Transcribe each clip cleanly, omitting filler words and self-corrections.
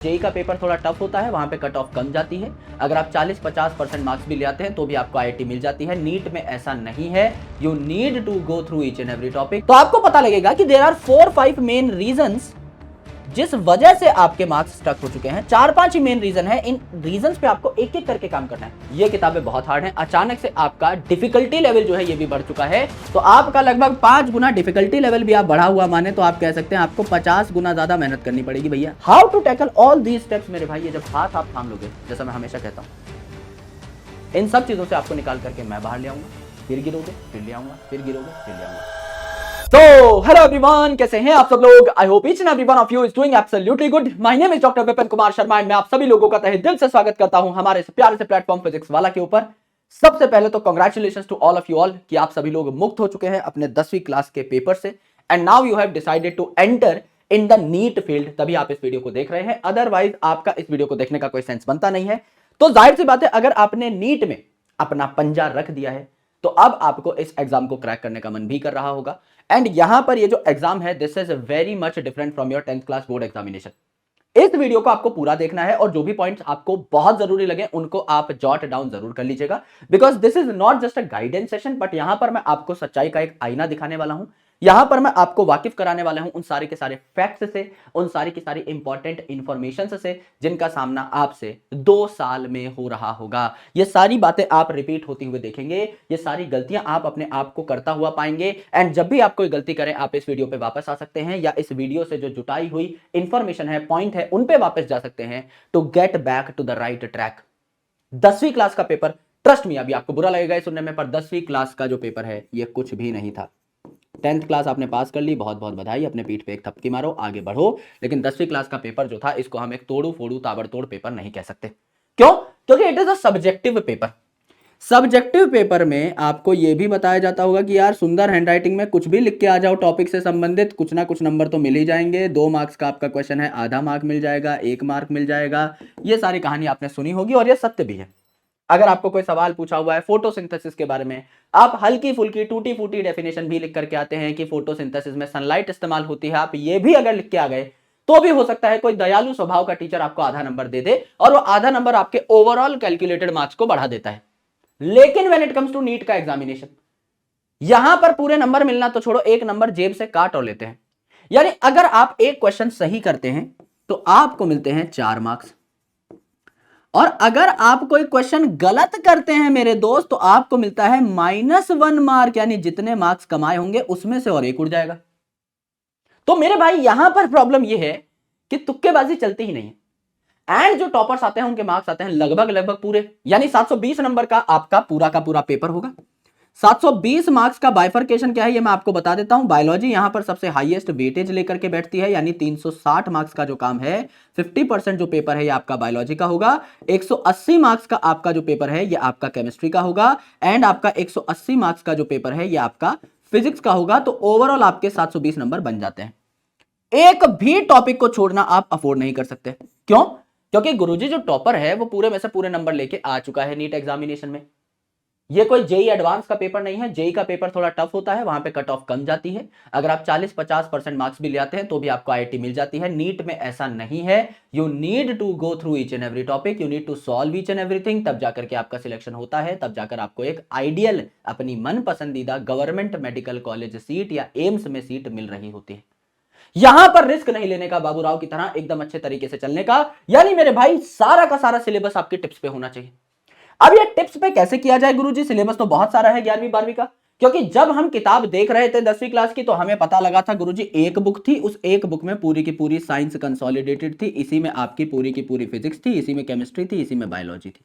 JEE का paper थोड़ा tough होता है, वहां पे कट ऑफ कम जाती है। अगर आप 40-50% मार्क्स भी ले आते हैं तो भी आपको आईआईटी मिल जाती है। नीट में ऐसा नहीं है, you need to go through each and every topic. तो आपको पता लगेगा कि देयर आर 4-5 मेन रीजंस जिस वजह से आपके मार्क्स स्टक हो चुके हैं। 4-5 ही मेन रीजन है, इन रीजंस पे आपको एक एक करके काम करना है। ये किताबें बहुत हार्ड हैं, अचानक से आपका डिफिकल्टी लेवल जो है ये भी बढ़ चुका है, तो आपका लगभग 5 गुना डिफिकल्टी लेवल भी आप बढ़ा हुआ माने तो आप कह सकते हैं आपको 50 गुना ज्यादा मेहनत करनी पड़ेगी भैया। How to tackle all these steps मेरे भाई, ये जब हाथ आप थाम लोगे, जैसा मैं हमेशा कहता हूं, इन सब चीजों से आपको निकाल करके मैं बाहर ले आऊंगा, फिर गिरोगे फिर ले आऊंगा, फिर गिरोगे फिर ले आऊंगा। तो हेलो एवरीवन, कैसे हैं आप सब लोग? I hope each and every one of you is doing absolutely good. My name is doctor Vipin Kumar Sharma and मैं आप सभी लोगों का तहे दिल से स्वागत करता हूं हमारे इस प्यारे से प्लेटफॉर्म फिजिक्स वाला के ऊपर। सबसे पहले तो congratulations to all of you all कि आप सभी लोग मुक्त हो चुके हैं अपने 10वीं क्लास के पेपर से and now you have decided to enter in the NEET field, तभी आप इस वीडियो को देख रहे हैं। अदरवाइज आपका इस वीडियो को देखने का कोई सेंस बनता नहीं है। तो जाहिर सी बात है, अगर आपने नीट में अपना पंजा रख दिया है तो अब आपको इस एग्जाम को क्रैक करने का मन भी कर रहा होगा। एंड यहां पर ये जो एग्जाम है, this is very much different from your 10th class board examination. इस वीडियो को आपको पूरा देखना है और जो भी पॉइंट्स आपको बहुत जरूरी लगे उनको आप जॉट डाउन जरूर कर लीजिएगा, because this is not just a guidance session, but यहां पर मैं आपको सच्चाई का एक आईना दिखाने वाला हूं। यहां पर मैं आपको वाकिफ कराने वाला हूं उन सारे के सारे फैक्ट्स से, उन सारी की सारी इंपॉर्टेंट इंफॉर्मेशन से जिनका सामना आपसे 2 साल में हो रहा होगा। ये सारी बातें आप रिपीट होती हुए देखेंगे, ये सारी गलतियां आप अपने आप को करता हुआ पाएंगे। एंड जब भी आप कोई गलती करें, आप इस वीडियो पे वापस आ सकते हैं या इस वीडियो से जो जुटाई हुई इंफॉर्मेशन है, पॉइंट है, उन पे वापस जा सकते हैं to get back to the right track. 10वीं क्लास का पेपर, ट्रस्ट मी, अभी आपको बुरा लगेगा ये सुनने में, पर 10वीं क्लास का जो पेपर है ये कुछ भी नहीं था। 10th क्लास आपने पास कर ली, बहुत बहुत बधाई, अपने पीठ पे एक थपकी मारो, आगे बढ़ो। लेकिन 10वीं क्लास का पेपर जो था, इसको हम एक तोड़ू फोड़ू ताबड़तोड़ पेपर नहीं कह सकते। क्यों? क्योंकि it is a subjective paper. Subjective paper में आपको यह भी बताया जाता होगा कि यार सुंदर हैंडराइटिंग में कुछ भी लिख के आ जाओ टॉपिक से संबंधित, कुछ ना कुछ नंबर तो मिल ही जाएंगे। 2 मार्क्स का आपका क्वेश्चन है, आधा मार्क मिल जाएगा, 1 मार्क मिल जाएगा। ये सारी कहानी आपने सुनी होगी और ये सत्य भी है। अगर आपको कोई सवाल पूछा हुआ है फोटोसिंथेसिस के बारे में, आप हल्की फुल्की टूटी फूटी डेफिनेशन भी लिख करके आते हैं कि फोटोसिंथेसिस में सनलाइट इस्तेमाल होती है, आप ये भी अगर लिख के आ गए तो भी हो सकता है कोई दयालु स्वभाव का टीचर आपको आधा नंबर दे दे और वो आधा नंबर आपके ओवरऑल कैलकुलेटेड मार्क्स को बढ़ा देता है। लेकिन when it comes to NEET का एग्जामिनेशन, यहां पर पूरे नंबर मिलना तो छोड़ो, एक नंबर जेब से काट और लेते हैं। यानी अगर आप एक क्वेश्चन सही करते हैं तो आपको मिलते हैं 4 मार्क्स, और अगर आप कोई क्वेश्चन गलत करते हैं मेरे दोस्त तो आपको मिलता है -1 मार्क, यानी जितने मार्क्स कमाए होंगे उसमें से और एक उड़ जाएगा। तो मेरे भाई यहां पर प्रॉब्लम यह है कि तुक्केबाजी चलती ही नहीं है। एंड जो टॉपर्स आते हैं उनके मार्क्स आते हैं लगभग लगभग पूरे, यानी 720 नंबर का आपका पूरा का पूरा पेपर होगा। 720 मार्क्स का बाइफर्केशन क्या है ये मैं आपको बता देता हूं। बायोलॉजी यहां पर सबसे हाईएस्ट वेटेज लेकर के बैठती है, यानी 360 मार्क्स का जो काम है, 50% जो पेपर है ये आपका बायोलॉजी का होगा। 180 मार्क्स का आपका जो पेपर है ये आपका केमिस्ट्री का होगा, एंड आपका 180 मार्क्स का जो पेपर है ये आपका फिजिक्स का होगा। तो ओवरऑल आपके 720 नंबर बन जाते हैं। एक भी टॉपिक को छोड़ना आप अफोर्ड नहीं कर सकते। क्यों? क्योंकि गुरुजी जो टॉपर है वो पूरे में से पूरे नंबर लेके आ चुका है नीट एग्जामिनेशन में। ये कोई जेई एडवांस का पेपर नहीं है। जेई का पेपर थोड़ा टफ होता है, वहां पे कट ऑफ कम जाती है। अगर आप 40-50% मार्क्स भी ले आते हैं तो भी आपको आईआईटी मिल जाती है। नीट में ऐसा नहीं है, you need to go through each and every topic, you need to solve each and everything, तब जाकर के आपका सिलेक्शन होता है, तब जाकर आपको एक आइडियल अपनी मन पसंदीदा गवर्नमेंट मेडिकल कॉलेज सीट या एम्स में सीट मिल रही होती है। यहां पर रिस्क नहीं लेने का, बाबूराव की तरह एकदम अच्छे तरीके से चलने का। यानी मेरे भाई सारा का सारा सिलेबस आपके टिप्स पे होना चाहिए। अब ये टिप्स पे कैसे किया जाए गुरुजी? सिलेबस तो बहुत सारा है 11वीं 12वीं का, क्योंकि जब हम किताब देख रहे थे 10वीं क्लास की तो हमें पता लगा था गुरुजी एक बुक थी, उस एक बुक में पूरी की पूरी साइंस कंसोलिडेटेड थी, इसी में आपकी पूरी की पूरी फिजिक्स थी, इसी में केमिस्ट्री थी, इसी में बायोलॉजी थी।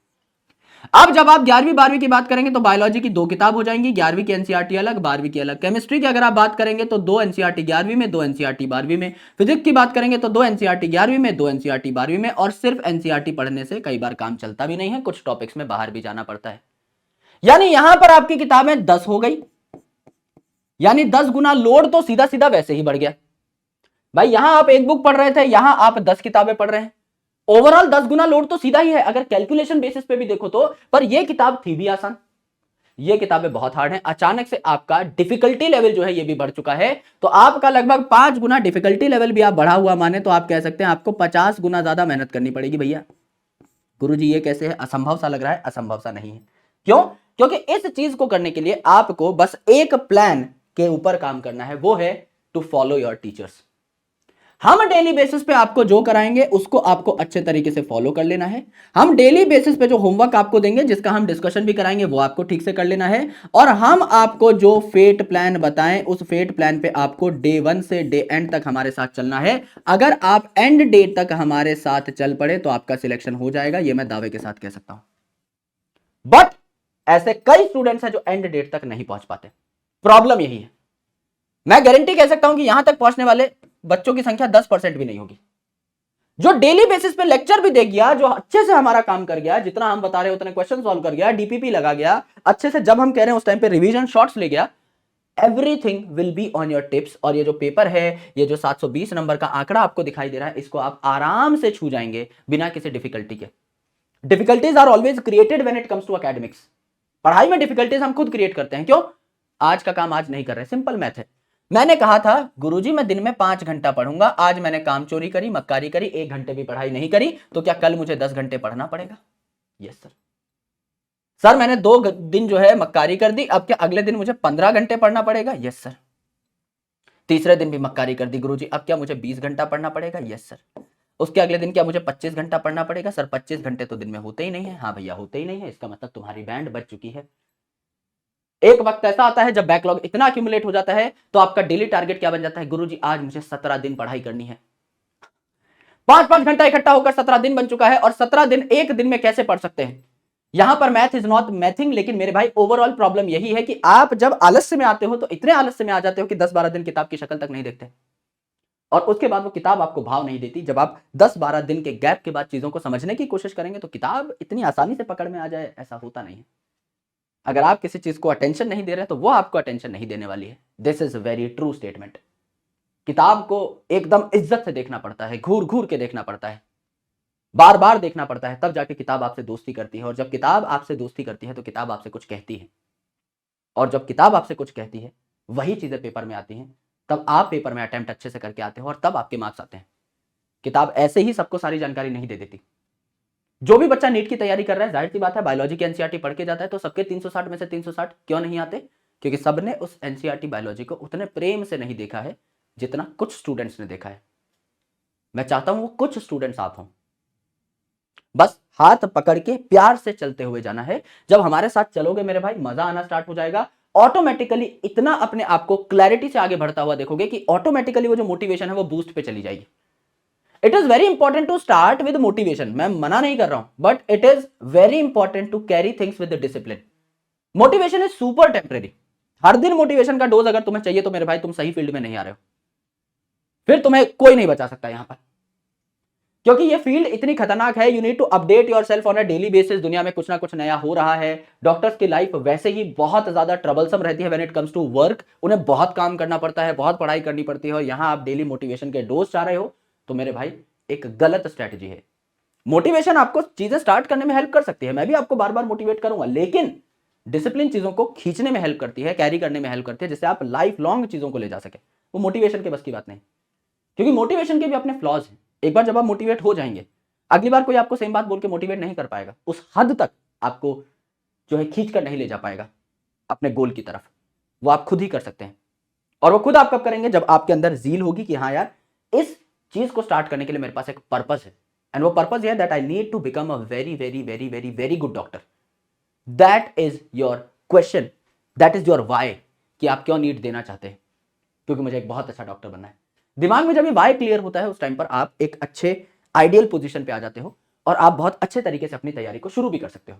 अब जब आप 11वीं 12वीं की बात करेंगे तो बायोलॉजी की 2 किताब हो जाएंगी, 11वीं की एनसीईआरटी अलग, 12वीं की अलग। केमिस्ट्री की अगर आप बात करेंगे तो 2 एनसीईआरटी 11वीं में, 2 एनसीईआरटी 12वीं में। फिजिक्स की बात करेंगे तो 2 एनसीईआरटी 11वीं में, 2 एनसीईआरटी 12वीं में। और सिर्फ एनसीईआरटी पढ़ने से कई बार काम चलता भी नहीं है, कुछ टॉपिक्स में बाहर भी जाना पड़ता है। यानी यहां पर आपकी किताबें 10 हो गई, यानी 10 गुना लोड तो सीधा सीधा वैसे ही बढ़ गया। भाई यहां आप एक बुक पढ़ रहे थे, यहां आप 10 किताबें पढ़ रहे हैं, ओवरऑल 10 गुना लोड तो सीधा ही है अगर कैलकुलेशन बेसिस पे भी देखो तो। पर यह किताब थी भी आसान, ये किताबें बहुत हार्ड हैं। अचानक से आपका डिफिकल्टी लेवल जो है ये भी बढ़ चुका है, तो आपका लगभग 5 गुना डिफिकल्टी लेवल भी आप बढ़ा हुआ माने तो आप कह सकते हैं आपको 50 गुना ज्यादा मेहनत करनी पड़ेगी भैया। गुरुजी ये कैसे है? असंभव सा लग रहा है, असंभव सा नहीं है। क्यों? क्योंकि इस चीज को करने के लिए आपको बस एक प्लान के ऊपर काम करना है, वो है टू फॉलो योर टीचर्स। हम डेली बेसिस पे आपको जो कराएंगे उसको आपको अच्छे तरीके से फॉलो कर लेना है। हम डेली बेसिस पे जो होमवर्क आपको देंगे, जिसका हम डिस्कशन भी कराएंगे, वो आपको ठीक से कर लेना है। और हम आपको जो फेट प्लान बताएं, उस फेट प्लान पे आपको डे 1 से डे एंड तक हमारे साथ चलना है। अगर आप एंड डे तक हमारे साथ चल पड़े तो आपका सिलेक्शन हो जाएगा, ये मैं दावे के साथ कह सकता हूं। बट ऐसे कई स्टूडेंट्स हैं जो एंड डेट तक नहीं पहुंच पाते। प्रॉब्लम यही है। मैं गारंटी कह सकता हूं कि यहां तक पहुंचने वाले बच्चों की संख्या 10% भी नहीं होगी। जो डेली बेसिस पे लेक्चर भी देख गया, जो अच्छे से हमारा काम कर गया, जितना हम बता रहे उतने क्वेश्चन सॉल्व कर गया, डीपीपी लगा गया, अच्छे से जब हम कह रहे हैं उस टाइम पे रिवीजन शॉर्ट्स ले गया, everything will be on your tips. और ये जो पेपर है, ये जो 720 नंबर का आंकड़ा आपको दिखाई दे रहा है, इसको आप आराम से छू जाएंगे बिना किसी डिफिकल्टी के। Difficulties are always created when it comes to academics. पढ़ाई में डिफिकल्टीज हम खुद क्रिएट करते हैं। क्यों? आज का काम आज नहीं कर रहे, सिंपल मैथ है। मैंने कहा था गुरुजी मैं दिन में 5 घंटा पढ़ूंगा, आज मैंने काम चोरी करी, मक्कारी करी, 1 घंटे भी पढ़ाई नहीं करी, तो क्या कल मुझे 10 घंटे पढ़ना पड़ेगा? Yes sir. सर मैंने 2 दिन जो है मक्कारी कर दी, अब क्या अगले दिन मुझे 15 घंटे पढ़ना पड़ेगा? Yes sir. तीसरे दिन भी मक्कारी कर दी गुरुजी, अब क्या मुझे 20 घंटा पढ़ना पड़ेगा? Yes sir. उसके अगले दिन क्या मुझे 25 घंटा पढ़ना पड़ेगा? सर 25 घंटे तो दिन में होते ही नहीं है। हाँ भैया होते ही नहीं है, इसका मतलब तुम्हारी बैंड बच चुकी है। एक वक्त ऐसा आता है जब बैकलॉग इतना एक्यूमुलेट हो जाता है तो आपका डेली टारगेट क्या बन जाता है? गुरुजी आज मुझे 17 दिन पढ़ाई करनी है। 5-5 घंटा इकट्ठा होकर 17 दिन बन चुका है, और 17 दिन एक दिन में कैसे पढ़ सकते हैं? यहां पर मैथ इज नॉट मैथिंग, लेकिन मेरे भाई ओवरऑल प्रॉब्लम यही है कि आप जब आलस्य में आते हो तो इतने आलस्य में आ जाते हो कि 10-12 दिन किताब की शक्ल तक नहीं देखते, और उसके बाद वो किताब आपको भाव नहीं देती। जब आप 10-12 दिन के गैप के बाद चीजों को समझने की कोशिश करेंगे तो किताब इतनी आसानी से पकड़ में आ जाए, ऐसा होता नहीं है। अगर आप किसी चीज को अटेंशन नहीं दे रहे तो वो आपको अटेंशन नहीं देने वाली है। This is very true statement. किताब को एकदम इज्जत से देखना पड़ता है, घूर घूर के देखना पड़ता है, बार बार देखना पड़ता है, तब जाके किताब आपसे दोस्ती करती है। और जब किताब आपसे दोस्ती करती है तो किताब आपसे कुछ कहती है, और जब किताब आपसे कुछ कहती है वही चीजें पेपर में आती हैं, तब आप पेपर में अटेम्प्ट अच्छे से करके आते हो और तब आपके मार्क्स आते हैं। किताब ऐसे ही सबको सारी जानकारी नहीं दे देती। जो भी बच्चा नीट की तैयारी कर रहा है, जाहिर सी बात है बायोलॉजी की एनसीईआरटी पढ़ के जाता है तो सबके 360 में से 360 क्यों नहीं आते? क्योंकि सबने उस एनसीईआरटी बायोलॉजी को उतने प्रेम से नहीं देखा है जितना कुछ स्टूडेंट्स ने देखा है। मैं चाहता हूं वो कुछ स्टूडेंट्स आप हों। बस हाथ पकड़ के प्यार से चलते हुए जाना है। जब हमारे साथ चलोगे मेरे भाई, मजा आना स्टार्ट हो जाएगा। ऑटोमेटिकली इतना अपने आप को क्लैरिटी से आगे बढ़ता हुआ देखोगे कि ऑटोमेटिकली वो जो मोटिवेशन है वो बूस्ट पे चली जाएगी। It is very important to start with motivation, मैं मना नहीं कर रहा हूं, but it is very important to carry things with discipline. Motivation is super temporary. हर दिन मोटिवेशन का डोज अगर तुम्हें चाहिए तो मेरे भाई तुम सही फील्ड में नहीं आ रहे हो, फिर तुम्हें कोई नहीं बचा सकता यहां पर, क्योंकि ये फील्ड इतनी खतरनाक है। You need to update yourself on a daily basis. दुनिया में कुछ ना कुछ नया हो रहा है। डॉक्टर्स की लाइफ वैसे ही बहुत ज्यादा ट्रबलसम रहती है when it comes to work. उन्हें बहुत काम करना पड़ता है, बहुत पढ़ाई करनी पड़ती है, और यहां आप डेली मोटिवेशन के डोज चाह रहे हो तो मेरे भाई एक गलत स्ट्रेटजी है। मोटिवेशन आपको चीजें स्टार्ट करने में हेल्प कर सकती है, मैं भी आपको बार बार मोटिवेट करूंगा, लेकिन डिसिप्लिन चीजों को खींचने में हेल्प करती है, कैरी करने में हेल्प करती है, जिससे आप लाइफ लॉन्ग चीजों को ले जा सके। वो मोटिवेशन के बस की बात नहीं, क्योंकि मोटिवेशन के भी अपने फ्लॉज हैं। एक बार जब आप मोटिवेट हो जाएंगे, अगली बार कोई आपको सेम बात बोल के मोटिवेट नहीं कर पाएगा, उस हद तक आपको जो है खींच कर नहीं ले जा पाएगा अपने गोल की तरफ। वो आप खुद ही कर सकते हैं, और वो खुद आप कब करेंगे? जब आपके अंदर जील होगी कि हाँ यार, इस चीज को स्टार्ट करने के लिए मेरे पास एक पर्पस है, एंड वो पर्पस है that I need to become a very very very very very good doctor. That is your question, that is your why, कि आप क्यों नीट देना चाहते हैं? क्योंकि मुझे एक बहुत अच्छा डॉक्टर बनना है। दिमाग में जब ये वाई क्लियर होता है, उस टाइम पर आप एक अच्छे आइडियल पोजीशन पे आ जाते हो, और आप बहुत अच्छे तरीके से अपनी तैयारी को शुरू भी कर सकते हो।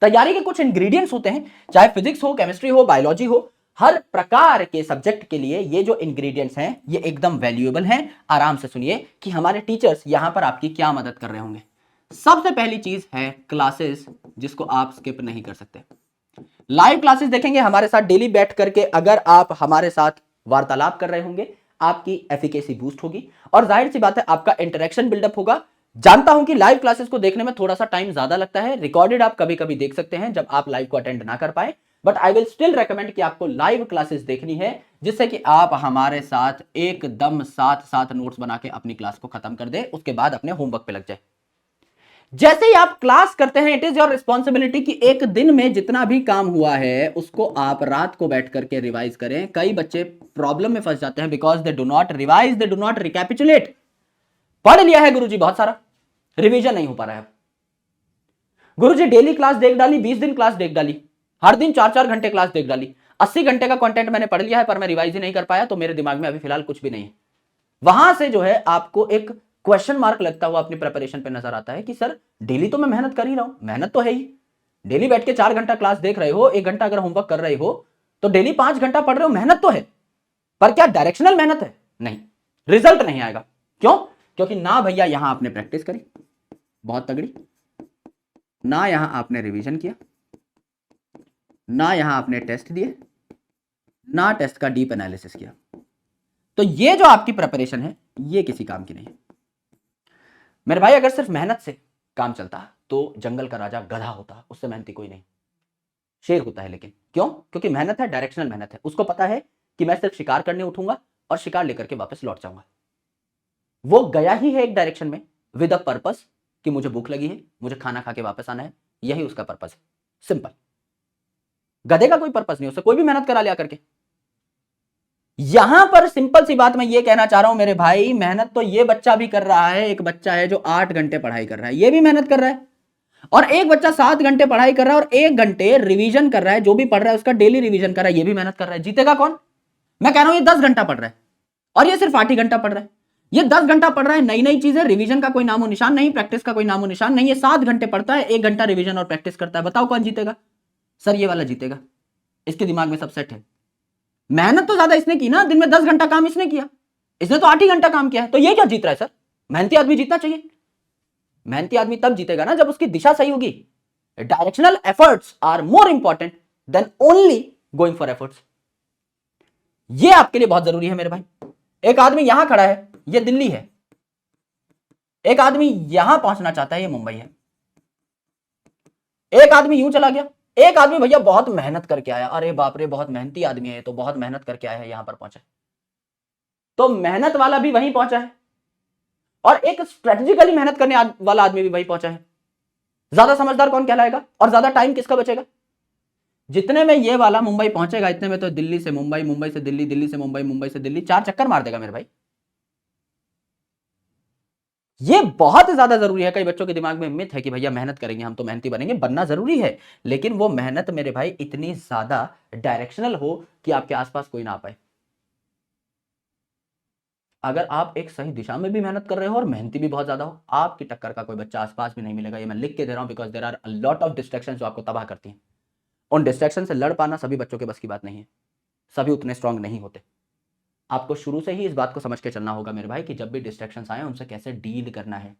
तैयारी के कुछ इंग्रेडिएंट्स होते हैं, चाहे फिजिक्स हो, केमिस्ट्री हो, बायोलॉजी हो, हर प्रकार के सब्जेक्ट के लिए ये जो इंग्रेडिएंट्स हैं ये एकदम वैल्यूएबल हैं। आराम से सुनिए कि हमारे टीचर्स यहां पर आपकी क्या मदद कर रहे होंगे। सबसे पहली चीज है क्लासेस, जिसको आप स्किप नहीं कर सकते। लाइव क्लासेस देखेंगे हमारे साथ डेली बैठ करके। अगर आप हमारे साथ वार्तालाप कर रहे होंगे, आपकी एफिकेसी बूस्ट होगी, और जाहिर सी बात है आपका इंटरेक्शन बिल्डअप होगा। जानता हूं कि लाइव क्लासेस को देखने में थोड़ा सा टाइम ज्यादा लगता है, रिकॉर्डेड आप कभी कभी देख सकते हैं जब आप लाइव को अटेंड ना कर पाए, but I will still recommend कि आपको लाइव क्लासेस देखनी है, जिससे कि आप हमारे साथ एकदम साथ साथ नोट्स बना के अपनी क्लास को खत्म कर दे, उसके बाद अपने होमवर्क पे लग जाए। जैसे ही आप क्लास करते हैं, इट इज योर रिस्पॉन्सिबिलिटी कि एक दिन में जितना भी काम हुआ है उसको आप रात को बैठ करके रिवाइज करें। कई बच्चे प्रॉब्लम में फंस जाते हैं because they do not revise, they do not recapitulate. पढ़ लिया है गुरुजी बहुत सारा, रिवीजन नहीं हो पा रहा है। गुरुजी डेली क्लास देख डाली, 20 दिन क्लास देख डाली, हर दिन 4-4 घंटे क्लास देख डाली, 80 घंटे का कंटेंट मैंने पढ़ लिया है पर मैं रिवाइज ही नहीं कर पाया, तो मेरे दिमाग में अभी फिलहाल कुछ भी नहीं है। वहां से जो है आपको एक क्वेश्चन मार्क लगता हुआ अपनी प्रिपरेशन पे नजर आता है कि सर डेली तो मैं मेहनत कर ही रहा हूं, मेहनत तो है ही, डेली बैठ के 4 घंटा क्लास देख रहे हो, 1 घंटा अगर होमवर्क कर रहे हो तो डेली 5 घंटा पढ़ रहे हो, मेहनत तो है, पर क्या डायरेक्शनल मेहनत है? नहीं, रिजल्ट नहीं आएगा। क्यों? क्योंकि ना भैया यहां आपने प्रैक्टिस करी बहुत तगड़ी, ना यहां आपने रिवीजन किया, ना यहां आपने टेस्ट दिए, ना टेस्ट का डीप एनालिसिस किया। तो ये जो आपकी प्रिपरेशन है ये किसी काम की नहीं है मेरे भाई। अगर सिर्फ मेहनत से काम चलता तो जंगल का राजा गधा होता, उससे मेहनती कोई नहीं, शेर होता है। लेकिन क्यों? क्योंकि मेहनत है, डायरेक्शनल मेहनत है। उसको पता है कि मैं सिर्फ शिकार करने उठूंगा और शिकार लेकर के वापस लौट जाऊंगा। वो गया ही है एक डायरेक्शन में विद अ पर्पस कि मुझे भूख लगी है, मुझे खाना खा के वापस आना है, यही उसका पर्पस है। सिंपल। गधे का कोई पर्पस नहीं, उससे कोई भी मेहनत करा लिया करके। यहां पर सिंपल सी बात मैं ये कहना चाह रहा हूं मेरे भाई, मेहनत तो ये बच्चा भी कर रहा है। एक बच्चा है जो 8 घंटे पढ़ाई कर रहा है, ये भी मेहनत कर रहा है। और एक बच्चा 7 घंटे पढ़ाई कर रहा है और 1 घंटे रिवीजन कर रहा है, जो भी पढ़ रहा है उसका डेली रिवीजन कर रहा है, ये भी मेहनत कर रहा है। जीतेगा कौन? मैं कह रहा हूं ये 10 घंटा पढ़ रहा है और ये सिर्फ 8 ही घंटा पढ़ रहा है। ये 10 घंटा पढ़ रहा है, नई नई चीजें, रिवीजन का कोई नामो निशान नहीं, प्रैक्टिस का कोई नामो निशान नहीं। ये 7 घंटे पढ़ता है, 1 घंटा रिवीजन और प्रैक्टिस करता है। बताओ कौन जीतेगा? सर ये वाला जीतेगा, इसके दिमाग में सब सेट है। मेहनत तो ज्यादा इसने की ना, दिन में 10 घंटा काम इसने किया, इसने तो 8 ही घंटा काम किया है, तो ये क्या जीत रहा है सर? मेहनती आदमी जीतना चाहिए। मेहनती आदमी तब जीतेगा ना जब उसकी दिशा सही होगी। Directional efforts are more important than only going for efforts. ये आपके लिए बहुत जरूरी है मेरे भाई। एक आदमी यहां खड़ा है, ये दिल्ली है, एक आदमी यहां पहुंचना चाहता है, ये मुंबई है। एक आदमी यूं चला गया, एक आदमी भैया बहुत मेहनत करके आया, अरे बाप रे बहुत मेहनती आदमी है, तो बहुत मेहनत करके आया है, यहां पर पहुंचा। तो मेहनत वाला भी वहीं पहुंचा है और एक स्ट्रेटेजिकली मेहनत करने वाला आदमी भी वहीं पहुंचा है। ज्यादा समझदार कौन कहलाएगा और ज्यादा टाइम किसका बचेगा? जितने में ये वाला मुंबई पहुंचेगा, इतने में तो दिल्ली से मुंबई, मुंबई से दिल्ली, दिल्ली से मुंबई, मुंबई से दिल्ली 4 चक्कर मार देगा मेरे भाई। ये बहुत ज्यादा जरूरी है। कई बच्चों के दिमाग में मिथ है कि भैया मेहनत करेंगे हम तो मेहनती बनेंगे, बनना जरूरी है, लेकिन वो मेहनत मेरे भाई इतनी ज्यादा डायरेक्शनल हो कि आपके आसपास कोई ना आ पाए। अगर आप एक सही दिशा में भी मेहनत कर रहे हो और मेहनती भी बहुत ज्यादा हो, आपकी टक्कर का कोई बच्चा आसपास भी नहीं मिलेगा। ये मैं लिख के दे रहा हूं because there are a lot of distractions जो आपको तबाह करती हैं। उन डिस्ट्रैक्शन से लड़ पाना सभी बच्चों के बस की बात नहीं है, सभी उतने स्ट्रांग नहीं होते। आपको शुरू से ही इस बात को समझ के चलना होगा मेरे भाई कि जब भी डिस्ट्रैक्शंस आए उनसे कैसे डील करना है।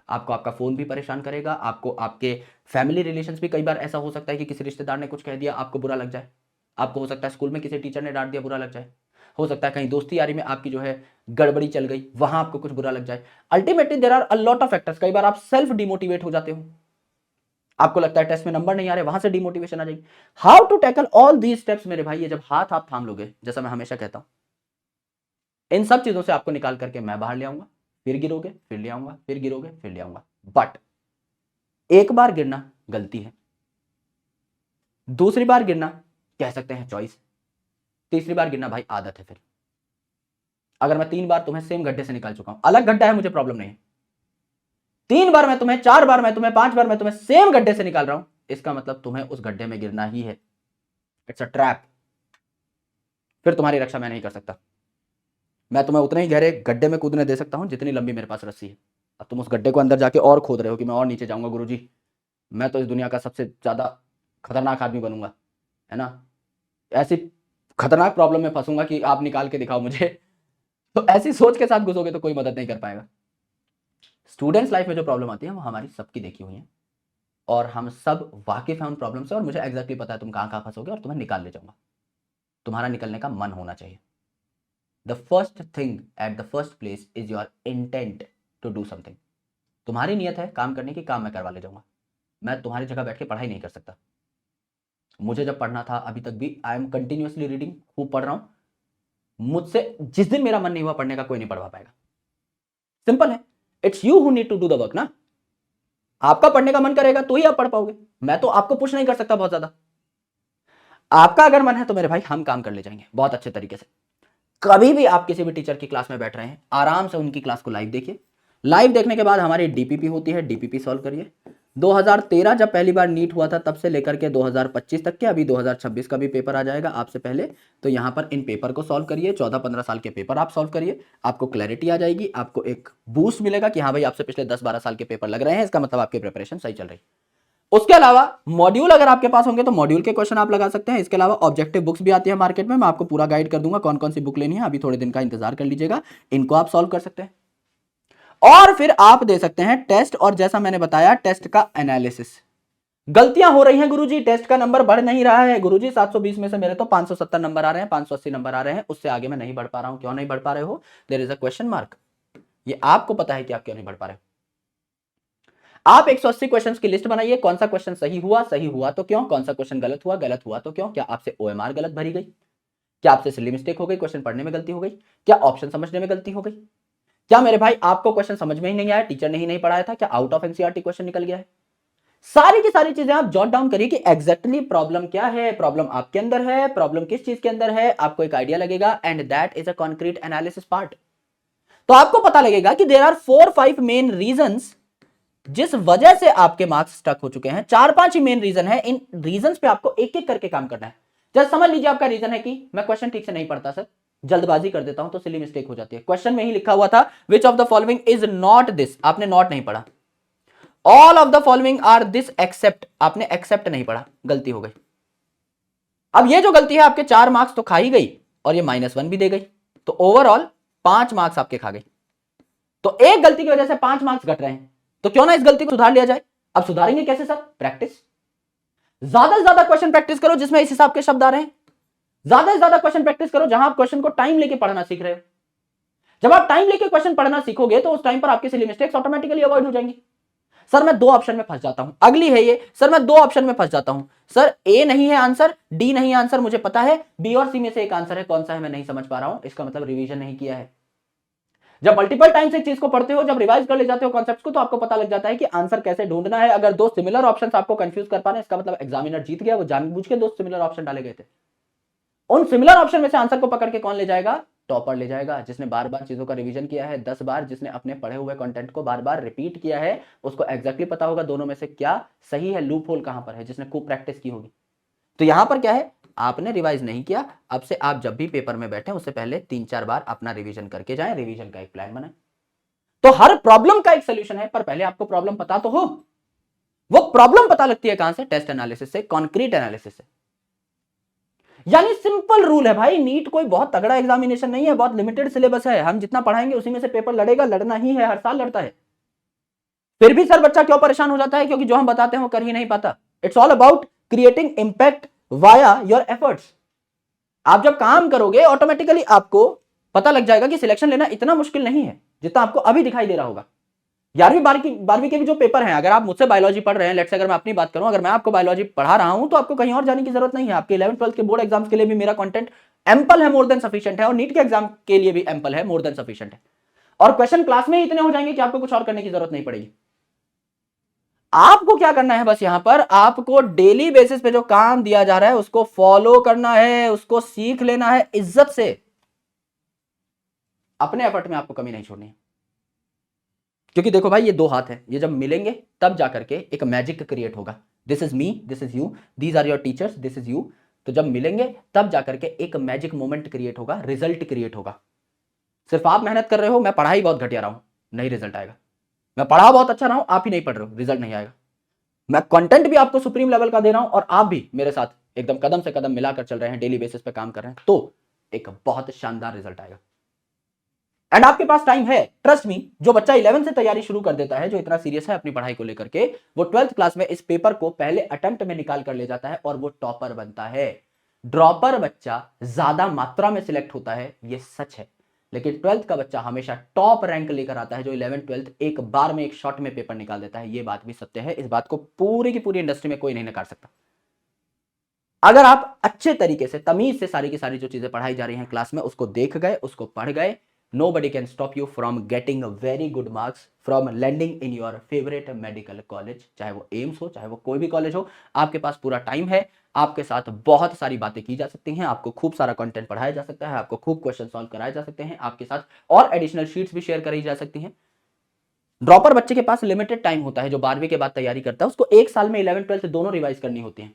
आपको आपका फोन भी परेशान करेगा, आपको आपके फैमिली रिलेशंस भी, कई बार ऐसा हो सकता है कि किसी रिश्तेदार ने कुछ कह दिया, आपको बुरा लग जाए। आपको हो सकता है स्कूल में किसी टीचर ने डांट दिया, बुरा लग जाए। हो सकता है कहीं दोस्ती यारी में आपकी जो है गड़बड़ी चल गई, वहां आपको कुछ बुरा लग जाए। Ultimately there are a lot of factors. कई बार आप सेल्फ डिमोटिवेट हो जाते हो, आपको लगता है टेस्ट में नंबर नहीं आ रहे, वहां से डिमोटिवेशन आ जाएगी। How to tackle all these steps मेरे भाई, ये जब हाथ आप थाम लोगे, जैसा मैं हमेशा कहता हूं, इन सब चीजों से आपको निकाल करके मैं बाहर ले आऊंगा, फिर गिरोगे फिर ले आऊंगा, फिर गिरोगे फिर ले आऊंगा। बट एक बार गिरना गलती है, दूसरी बार गिरना कह सकते हैं चॉइस, तीसरी बार गिरना भाई आदत है। फिर अगर मैं 3 बार तुम्हें सेम गड्ढे से निकाल चुका हूं, अलग गड्ढा है मुझे प्रॉब्लम नहीं है, 3 बार मैं तुम्हें, 4 बार मैं तुम्हें, 5 बार मैं तुम्हें सेम गड्ढे से निकाल रहा हूं, इसका मतलब तुम्हें उस गड्ढे में गिरना ही है। It's a trap. फिर तुम्हारी रक्षा मैं नहीं कर सकता। मैं तुम्हें उतने ही गहरे गड्ढे में कूदने दे सकता हूं जितनी लंबी मेरे पास रस्सी है। अब तुम उस गड्ढे को अंदर जाके और खोद रहे हो कि मैं और नीचे जाऊंगा, गुरुजी मैं तो इस दुनिया का सबसे ज्यादा खतरनाक आदमी बनूंगा, है ना, ऐसी खतरनाक प्रॉब्लम में फंसूंगा कि आप निकाल के दिखाओ मुझे। तो ऐसी सोच के साथ घुसोगे तो कोई मदद नहीं कर पाएगा। स्टूडेंट्स लाइफ में जो प्रॉब्लम आती है वो हमारी सबकी देखी हुई है और हम सब वाकिफ हैं उन प्रॉब्लम से, और मुझे एग्जैक्टली पता है तुम कहां कहां फंसोगे और तुम्हें निकाल ले जाऊंगा। तुम्हारा निकलने का मन होना चाहिए। The first thing at the first place is your intent to do something. तुम्हारी नियत है काम करने की, काम मैं करवा ले जाऊंगा। मैं तुम्हारी जगह बैठ के पढ़ाई नहीं कर सकता। मुझे जब पढ़ना था, अभी तक भी आई एम कंटिन्यूअसली रीडिंग, खूब पढ़ रहा हूं। मुझसे जिस दिन मेरा मन नहीं हुआ पढ़ने का, कोई नहीं पढ़वा पाएगा। सिंपल है। It's you who need to do the work ना। आपका पढ़ने का मन करेगा तो ही आप पढ़ पाओगे। मैं तो आपको पुश नहीं कर सकता बहुत ज्यादा। आपका अगर मन है तो मेरे भाई हम काम कर ले जाएंगे बहुत अच्छे तरीके से। कभी भी आप किसी भी टीचर की क्लास में बैठ रहे हैं, आराम से उनकी क्लास को लाइव देखिए। लाइव देखने के बाद हमारी डीपीपी होती है, डीपीपी सॉल्व करिए। 2013 जब पहली बार नीट हुआ था, तब से लेकर के 2025 तक के, अभी 2026 का भी पेपर आ जाएगा आपसे पहले, तो यहां पर इन पेपर को सॉल्व करिए। 14-15 साल के पेपर आप सॉल्व करिए, आपको क्लैरिटी आ जाएगी, आपको एक बूस्ट मिलेगा कि हाँ भाई आपसे पिछले 10-12 साल के पेपर लग रहे हैं, इसका मतलब आपकी प्रिपरेशन सही चल रही है। उसके अलावा मॉड्यूल अगर आपके पास होंगे तो मॉड्यूल के क्वेश्चन आप लगा सकते हैं। इसके अलावा ऑब्जेक्टिव बुक्स भी आती है मार्केट में, मैं आपको पूरा गाइड कर दूंगा कौन कौन सी बुक लेनी है। अभी थोड़े दिन का इंतजार कर लीजिएगा, इनको आप सॉल्व कर सकते हैं। और फिर आप दे सकते हैं टेस्ट, और जैसा मैंने बताया टेस्ट का एनालिसिस। गलतियां हो रही हैं गुरुजी, टेस्ट का नंबर बढ़ नहीं रहा है गुरुजी, 720 में से मेरे तो 570 नंबर आ रहे हैं, 580 नंबर आ रहे हैं, उससे आगे मैं नहीं बढ़ पा रहा हूं। क्यों नहीं बढ़ पा रहे हो? There is a question mark. ये आपको पता है कि आप क्यों नहीं बढ़ पा रहे हो। आप 180 क्वेश्चंस की लिस्ट बनाइए, कौन सा क्वेश्चन सही हुआ तो क्यों, कौन सा क्वेश्चन गलत हुआ तो क्यों, क्या आपसे ओएमआर गलत भरी गई, क्या आपसे सिली मिस्टेक हो गई, क्वेश्चन पढ़ने में गलती हो गई, क्या ऑप्शन समझने में गलती हो गई, क्या मेरे भाई आपको क्वेश्चन समझ में ही नहीं आया, टीचर ने ही नहीं पढ़ाया था, क्या आउट ऑफ एनसीईआरटी क्वेश्चन निकल गया है। सारी की सारी चीजें आप जॉट डाउन करिए कि एग्जैक्टली प्रॉब्लम क्या है, प्रॉब्लम आपके अंदर है, प्रॉब्लम किस चीज के अंदर है, आपको एक आइडिया लगेगा, and that is a concrete analysis part. तो आपको पता लगेगा कि देयर आर 4-5 मेन रीजंस जिस वजह से आपके मार्क्स स्टक हो चुके हैं। 4-5 ही मेन रीजन है, इन रीजंस पे आपको एक एक करके काम करना है। जैसे समझ लीजिए आपका रीजन है कि मैं क्वेश्चन ठीक से नहीं पढ़ता सर, जल्दबाजी कर देता हूं तो सिली मिस्टेक हो जाती है। क्वेश्चन में ही लिखा हुआ था which of the following is not this, आपने नॉट नहीं पढ़ा। All of the following are this except, आपने एक्सेप्ट नहीं पढ़ा, गलती हो गई। अब ये जो गलती है आपके 4 मार्क्स तो खा ही गई, और ये -1 भी दे गई, तो ओवरऑल 5 मार्क्स आपके खा गई। तो एक गलती की वजह से 5 मार्क्स घट रहे हैं, तो क्यों ना इस गलती को सुधार लिया जाए। अब सुधारेंगे कैसे सर? प्रैक्टिस। ज्यादा से ज्यादा क्वेश्चन प्रैक्टिस करो जिसमें इस हिसाब के शब्द आ रहे हैं। ज्यादा से ज्यादा क्वेश्चन प्रैक्टिस करो जहां आप क्वेश्चन को टाइम लेके पढ़ना सीख रहे हो। जब आप टाइम लेके क्वेश्चन पढ़ना सीखोगे तो उस टाइम पर आपकी सिली मिस्टेक्स ऑटोमेटिकली अवॉइड हो जाएंगी। सर मैं 2 ऑप्शन में फंस जाता हूं, अगली है ये, सर मैं 2 ऑप्शन में फंस जाता हूं, सर ए नहीं है आंसर, डी नहीं है आंसर, मुझे पता है बी और सी में से एक आंसर है, कौन सा है मैं नहीं समझ पा रहा हूं, इसका मतलब रिवीजन नहीं किया है। जब मल्टीपल टाइम से चीज को पढ़ते हो, जब रिवाइज कर ले जाते हो कॉन्सेप्ट्स को, तो आपको पता लग जाता है कि आंसर कैसे ढूंढना है। अगर 2 सिमिलर ऑप्शंस आपको कंफ्यूज कर पा रहे हैं, इसका मतलब एग्जामिनर जीत गया, वो जानबूझ के 2 सिमिलर ऑप्शन डाले गए थे। उन सिमिलर ऑप्शन में से आंसर को पकड़ के कौन ले जाएगा? टॉपर ले जाएगा, जिसने बार बार चीजों का रिवीजन किया है 10 बार, जिसने अपने पढ़े हुए कंटेंट को बार बार रिपीट किया है, उसको एग्जैक्टली पता होगा दोनों में से क्या सही है, लूप होल कहां पर है, जिसने खूब प्रैक्टिस की होगी। तो यहां पर क्या है, आपने रिवाइज नहीं किया, अब से आप जब भी पेपर में बैठे उससे पहले 3-4 बार अपना रिवीजन करके जाएं, रिवीजन का एक प्लान बनाएं। तो हर प्रॉब्लम का एक सोल्यूशन है, पर पहले आपको प्रॉब्लम पता तो हो। वो प्रॉब्लम पता लगती है कहां से? टेस्ट एनालिसिस से, कॉन्क्रीट एनालिसिस से। यानी सिंपल रूल है भाई, नीट कोई बहुत तगड़ा एग्जामिनेशन नहीं है, बहुत लिमिटेड सिलेबस है, हम जितना पढ़ाएंगे उसी में से पेपर लड़ेगा, लड़ना ही है, हर साल लड़ता है। फिर भी सर बच्चा क्यों परेशान हो जाता है? क्योंकि जो हम बताते हैं वो कर ही नहीं पाता। It's all about creating impact via your efforts. आप जब काम करोगे ऑटोमेटिकली आपको पता लग जाएगा कि सिलेक्शन लेना इतना मुश्किल नहीं है जितना आपको अभी दिखाई दे रहा होगा। 11वीं 12वीं के भी जो पेपर हैं, अगर आप मुझसे बायोलॉजी पढ़ रहे हैं, लेट्स से अगर मैं अपनी बात करूं, अगर मैं आपको बायोलॉजी पढ़ा रहा हूं तो आपको कहीं और जाने की जरूरत नहीं है। आपके 11th-12th के बोर्ड एग्जाम्स के लिए भी मेरा कंटेंट एम्पल है, मोर देन सफिशिएंट है, और नीट के एग्जाम के लिए भी एम्पल है, मोर देन सफिशिएंट है। और क्वेश्चन क्लास में ही इतने हो जाएंगे कि आपको कुछ और करने की जरूरत नहीं पड़ेगी। आपको क्या करना है, बस यहां पर आपको डेली बेसिस पे जो काम दिया जा रहा है उसको फॉलो करना है, उसको सीख लेना है इज्जत से। अपने एफर्ट में आपको कमी नहीं छोड़नी है, क्योंकि देखो भाई ये 2 हाथ है, ये जब मिलेंगे तब जाकर के एक मैजिक क्रिएट होगा। This is me, this is you, these are your teachers, this is you. तो जब मिलेंगे तब जाकर के एक मैजिक मोमेंट क्रिएट होगा, रिजल्ट क्रिएट होगा। सिर्फ आप मेहनत कर रहे हो, मैं पढ़ाई बहुत घटिया रहा हूं, नहीं रिजल्ट आएगा। मैं पढ़ा बहुत अच्छा रहा हूं, आप ही नहीं पढ़ रहे हो, रिजल्ट नहीं आएगा। मैं कंटेंट भी आपको सुप्रीम लेवल का दे रहा हूं और आप भी मेरे साथ एकदम कदम से कदम मिलाकर चल रहे हैं, डेली बेसिस पे काम कर रहे हैं, तो एक बहुत शानदार रिजल्ट आएगा। एंड आपके पास टाइम है, ट्रस्ट मी। जो बच्चा 11 से तैयारी शुरू कर देता है, जो इतना सीरियस है अपनी पढ़ाई को लेकर के, वो 12th क्लास में इस पेपर को पहले अटेम्प्ट में निकाल कर ले जाता है और वो टॉपर बनता है। ड्रॉपर बच्चा ज्यादा मात्रा में सिलेक्ट होता है, ये सच है। लेकिन 12th का बच्चा हमेशा टॉप रैंक लेकर आता है, जो 11th 12th एक बार में एक शॉट में पेपर निकाल देता है। ये बात भी सत्य है, इस बात को पूरी की पूरी इंडस्ट्री में कोई नहीं नकार सकता। अगर आप अच्छे तरीके से तमीज से सारी की सारी जो चीजें पढ़ाई जा रही हैं क्लास में उसको देख गए, उसको पढ़ गए, nobody can stop you from getting a very good marks from landing in your favorite medical college, चाहे वो एम्स हो, चाहे वो कोई भी कॉलेज हो। आपके पास पूरा टाइम है, आपके साथ बहुत सारी बातें की जा सकती हैं, आपको खूब सारा कंटेंट पढ़ाया जा सकता है, आपको खूब क्वेश्चन सॉल्व कराए जा सकते हैं, आपके साथ और एडिशनल शीट्स भी शेयर करी जा सकती हैं। ड्रॉपर बच्चे के पास लिमिटेड टाइम होता है, जो 12वीं के बाद तैयारी करता है, उसको एक साल में 11 12 दोनों रिवाइज करनी होती है।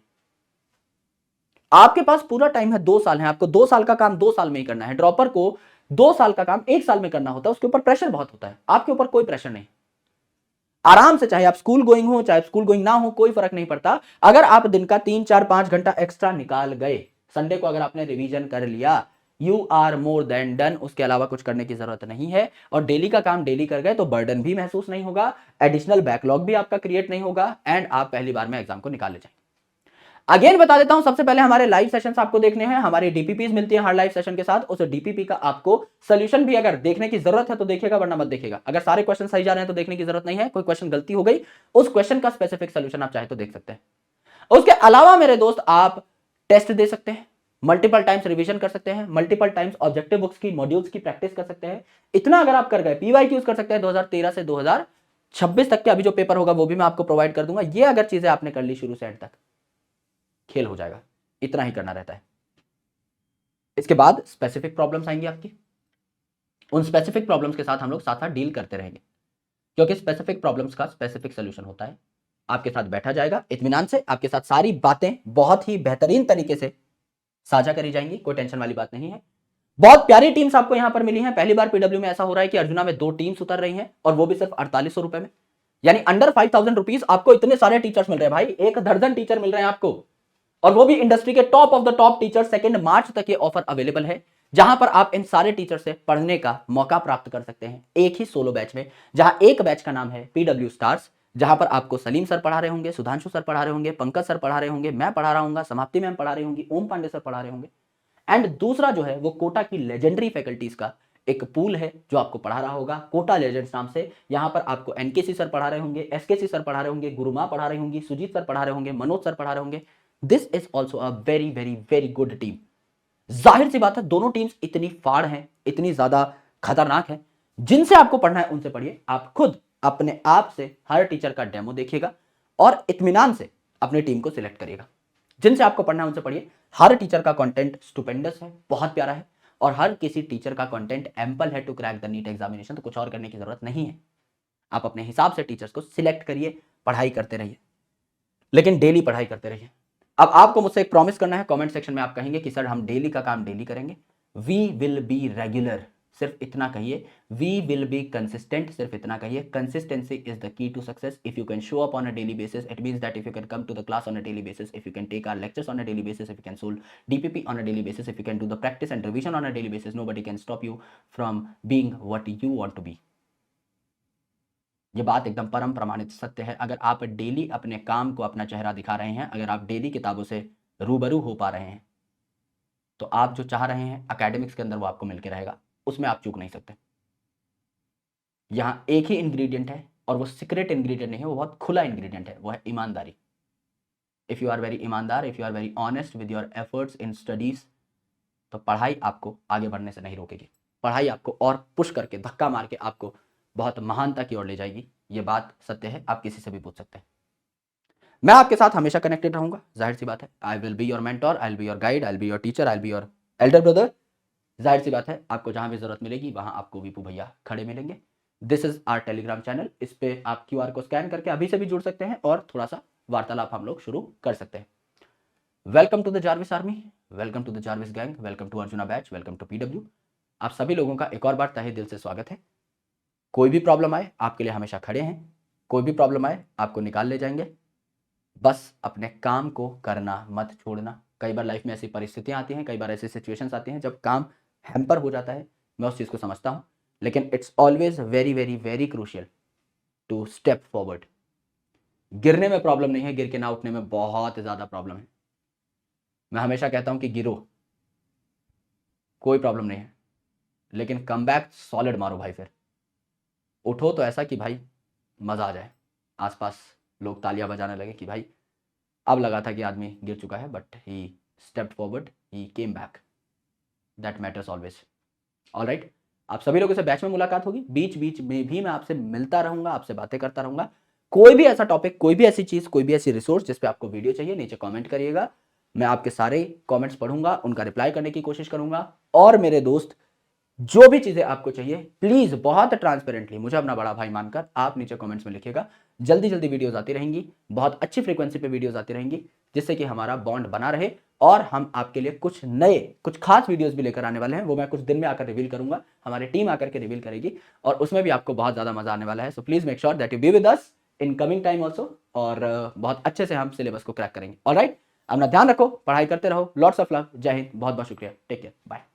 आपके पास पूरा टाइम है, 2 साल है, आपको 2 साल का काम 2 साल में ही करना है। ड्रॉपर को 2 साल का काम 1 साल में करना होता है, उसके ऊपर प्रेशर बहुत होता है, आपके ऊपर कोई प्रेशर नहीं। आराम से, चाहे आप स्कूल गोइंग हो चाहे स्कूल गोइंग ना हो, कोई फर्क नहीं पड़ता। अगर आप दिन का 3 4 5 घंटा एक्स्ट्रा निकाल गए, संडे को अगर आपने रिवीजन कर लिया, you are more than done. उसके अलावा कुछ करने की जरूरत नहीं है। और डेली का काम डेली कर गए तो बर्डन भी महसूस नहीं होगा, एडिशनल बैकलॉग भी आपका क्रिएट नहीं होगा, एंड आप पहली बार में एग्जाम को निकाल ले जाएंगे। अगेन बता देता हूं, सबसे पहले हमारे लाइव सेशंस आपको देखने हैं, हमारी डीपीपीज मिलती है हर लाइव सेशन के साथ। उस डीपीपी का आपको सोल्यूशन भी अगर देखने की जरूरत है तो देखिएगा, वरना मत देखिएगा। अगर सारे क्वेश्चन सही जा रहे हैं तो देखने की जरूरत नहीं है, कोई क्वेश्चन गलती हो गई उस क्वेश्चन का स्पेसिफिक सोल्यूशन आप चाहे तो देख सकते हैं। उसके अलावा मेरे दोस्त आप टेस्ट दे सकते हैं, मल्टीपल टाइम्स रिवीजन कर सकते हैं, मल्टीपल टाइम्स ऑब्जेक्टिव बुक्स की मॉड्यूल्स की प्रैक्टिस कर सकते हैं। इतना अगर आप कर गए, पीवाईक्यूज कर सकते हैं 2013 से 2026 तक के, अभी जो पेपर होगा वो भी मैं आपको प्रोवाइड कर दूंगा। ये अगर चीजें आपने कर ली शुरू से एंड तक, खेल हो जाएगा। इतना ही करना रहता है। इसके बाद स्पेसिफिक प्रॉब्लम्स आएंगी आपकी, उन स्पेसिफिक प्रॉब्लम्स के साथ हम लोग साथ साथ डील करते रहेंगे, क्योंकि स्पेसिफिक प्रॉब्लम्स का स्पेसिफिक सोल्यूशन होता है। आपके साथ बैठा जाएगा इत्मीनान से, आपके साथ सारी बातें बहुत ही बेहतरीन तरीके से साझा करी जाएंगी, कोई टेंशन वाली बात नहीं है। बहुत प्यारी टीम्स आपको यहां पर मिली हैं। पहली बार पीडब्ल्यू में ऐसा हो रहा है कि अर्जुना में 2 टीम्स उतर रही हैं, और वो भी सिर्फ 4800 रुपए में, यानी अंडर 5000 रुपीज आपको इतने सारे टीचर्स मिल रहे हैं भाई, 1 दर्जन टीचर मिल रहे हैं आपको, और वो भी इंडस्ट्री के top of the top teacher. 2 मार्च तक ये ऑफर अवेलेबल है, जहां पर आप इन सारे टीचर से पढ़ने का मौका प्राप्त कर सकते हैं एक ही सोलो बैच में, जहां एक बैच का नाम है पीडब्ल्यू स्टार्स, जहां पर आपको सलीम सर पढ़ा रहे होंगे, सुधांशु सर पढ़ा रहे होंगे, पंकज सर पढ़ा रहे होंगे, मैं पढ़ा रहा हूँ, समाप्ति मैम पढ़ा रही होंगी, ओम पांडे सर पढ़ा रहे होंगे। एंड दूसरा जो है वो कोटा की लेजेंडरी फैकल्टीज का एक पूल है जो आपको पढ़ा रहा होगा, कोटा लेजेंड्स नाम से। यहां पर आपको एनकेसी सर पढ़ा रहे होंगे, एसकेसी सर पढ़ा रहे होंगे, गुरुमा पढ़ा रही होंगी, सुजीत सर पढ़ा रहे होंगे, मनोज सर पढ़ा रहे होंगे। This is also a very very very good team. जाहिर सी बात है, दोनों टीम्स इतनी फाड़ हैं, इतनी ज्यादा खतरनाक है, जिनसे आपको पढ़ना है उनसे पढ़िए। आप खुद अपने आप से हर टीचर का डेमो देखिएगा और इत्मीनान से अपनी टीम को सिलेक्ट करिएगा। जिनसे आपको पढ़ना है उनसे पढ़िए। हर टीचर का कंटेंट स्टुपेंडस है, बहुत प्यारा है, और हर किसी टीचर का कंटेंट एम्पल है to crack the NEET examination. तो कुछ और करने की जरूरत नहीं है, आप अपने हिसाब से टीचर्स को सिलेक्ट करिए, पढ़ाई करते रहिए, लेकिन डेली पढ़ाई करते रहिए। अब आपको मुझसे एक प्रॉमिस करना है, कमेंट सेक्शन में आप कहेंगे कि सर हम डेली का काम डेली करेंगे, वी विल बी रेगुलर, सिर्फ इतना कहिए। वी विल बी कंसिस्टेंट, सिर्फ इतना कहिए। Consistency is the key to success. If you can show up on a daily basis, it means that if you can come to the class on a daily basis, if you can take our lectures on a daily basis, if you can solve DPP on a daily basis, if you can do the practice and revision on a daily basis, nobody can stop you from being what you want to be. ये बात एकदम परम प्रमाणित सत्य है। अगर आप daily अपने काम को अपना चेहरा दिखा रहे हैं, अगर आप डेली किताबों से रूबरू हो पा रहे हैं, तो आप जो चाह रहे हैं एकेडमिक्स के अंदर वो आपको मिलकर रहेगा, उसमें आप चूक नहीं सकते। यहां एक ही इंग्रेडिएंट है, और वो सीक्रेट इंग्रेडिएंट नहीं है, वो बहुत खुला इंग्रेडिएंट है, वो है ईमानदारी। इफ यू आर वेरी ईमानदार, if you are very honest with your efforts in studies, तो पढ़ाई आपको आगे बढ़ने से नहीं रोकेगी। पढ़ाई आपको और पुश करके, धक्का मार के आपको बहुत महानता की ओर ले जाएगी। ये बात सत्य है, आप किसी से भी पूछ सकते हैं। मैं आपके साथ हमेशा कनेक्टेड रहूंगा, जाहिर सी बात है। I will be your mentor, I will be your guide, I will be your teacher, I will be your Elder brother. जाहिर सी बात है, आपको जहां भी जरूरत मिलेगी वहां आपको विपू भैया खड़े मिलेंगे। This is our Telegram channel, इस पे आप क्यूआर को स्कैन करके अभी से भी जुड़ सकते हैं और थोड़ा सा वार्तालाप हम लोग शुरू कर सकते हैं। Welcome to the Jarvis army, welcome to the Jarvis gang, welcome to Arjuna batch, welcome to PW. आप सभी लोगों का एक और बार तहे दिल से स्वागत है। कोई भी प्रॉब्लम आए, आपके लिए हमेशा खड़े हैं। कोई भी प्रॉब्लम आए, आपको निकाल ले जाएंगे। बस अपने काम को करना मत छोड़ना। कई बार लाइफ में ऐसी परिस्थितियां आती हैं, कई बार ऐसी सिचुएशंस आती हैं जब काम हैम्पर हो जाता है, मैं उस चीज़ को समझता हूं, लेकिन it's always very very very crucial to step forward. गिरने में प्रॉब्लम नहीं है, गिर के ना उठने में बहुत ज़्यादा प्रॉब्लम है। मैं हमेशा कहता हूं कि गिरो, कोई प्रॉब्लम नहीं है, लेकिन कम बैक सॉलिड मारो भाई, फिर उठो तो ऐसा कि भाई मजा आ जाए, आसपास लोग तालियां बजाने लगे कि भाई अब लगा था कि आदमी गिर चुका है, but he stepped forward, he came back, that matters always. Alright, आप सभी लोगों से बैच में मुलाकात होगी, बीच बीच में भी मैं आपसे मिलता रहूंगा, आपसे बातें करता रहूंगा। कोई भी ऐसा टॉपिक, कोई भी ऐसी चीज, कोई भी ऐसी रिसोर्स जिस पे आपको वीडियो चाहिए, नीचे कमेंट करिएगा, मैं आपके सारे कमेंट्स पढ़ूंगा, उनका रिप्लाई करने की कोशिश करूंगा। और मेरे दोस्त, जो भी चीजें आपको चाहिए प्लीज बहुत ट्रांसपेरेंटली मुझे अपना बड़ा भाई मानकर आप नीचे कमेंट्स में लिखिएगा। जल्दी जल्दी वीडियोस आती रहेंगी, बहुत अच्छी फ्रीक्वेंसी पे वीडियोस आती रहेंगी, जिससे कि हमारा बॉन्ड बना रहे। और हम आपके लिए कुछ नए, कुछ खास वीडियोस भी लेकर आने वाले हैं, वो मैं कुछ दिन में आकर रिवील करूंगा, हमारी टीम आकर के रिवील करेगी, और उसमें भी आपको बहुत ज्यादा मजा आने वाला है। So please make sure that you be with us in coming time also, और बहुत अच्छे से हम सिलेबस को क्रैक करेंगे। ऑलराइट, अपना ध्यान रखो, पढ़ाई करते रहो, लॉट्स ऑफ लव, जय हिंद, बहुत बहुत शुक्रिया, टेक केयर, बाय।